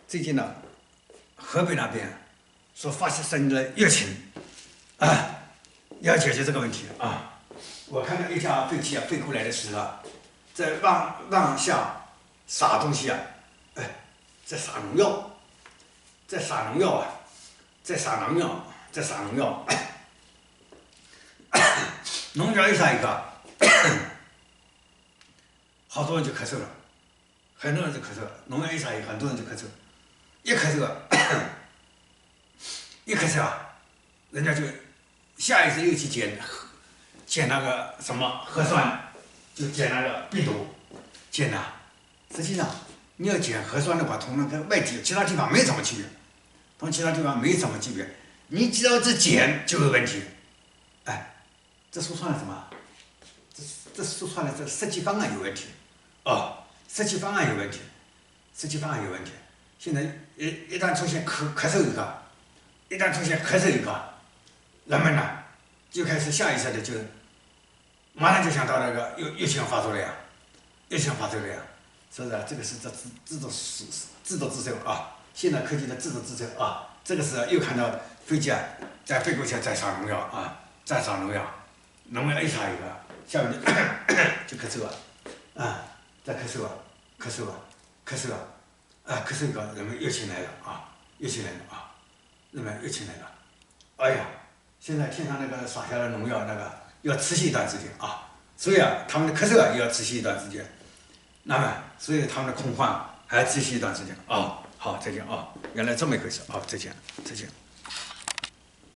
最近呢，河北那边所发生的疫情啊，要解决这个问题啊。我看到一架飞机飞过来的时候啊，在往下撒东西啊，在撒农药，在撒农药啊，在撒农药，在撒农药，农药一撒一个，好多人就咳嗽了，很多人就咳嗽了，农药一撒一个，很多人就咳嗽，一咳嗽啊，一咳嗽啊，人家就下意识又去检那个什么核酸，就检那个病毒，检呐。实际上，你要检核酸的话，同那个外地其他地方没什么区别，同其他地方没什么区别。你只要是检就有问题，哎，这说穿了什么？这说穿了这设计方案有问题，哦，设计方案有问题，设计方案有问题。现在一旦出现咳嗽一个，一旦出现咳嗽一个，人们呢就开始下意识的就马上就想到那个疫情发作了呀，疫情发作了呀，是不是？这个是自作自受啊！现代科技的自作自受啊！这个是又看到飞机啊在飞过去在撒农药啊，在撒农药，农药一撒一个，下面就咳嗽啊，再咳嗽啊，咳嗽啊，咳嗽啊，咳嗽一个，人们疫情来了啊，疫情来了啊，人们疫情来了，哎呀，现在天上那个撒下的农药那个要持续一段时间啊，所以啊，他们的咳嗽啊也要持续一段时间，那么所以他们的恐慌还要持续一段时间啊。好，再见啊！原来这么一回事啊！再见，再见。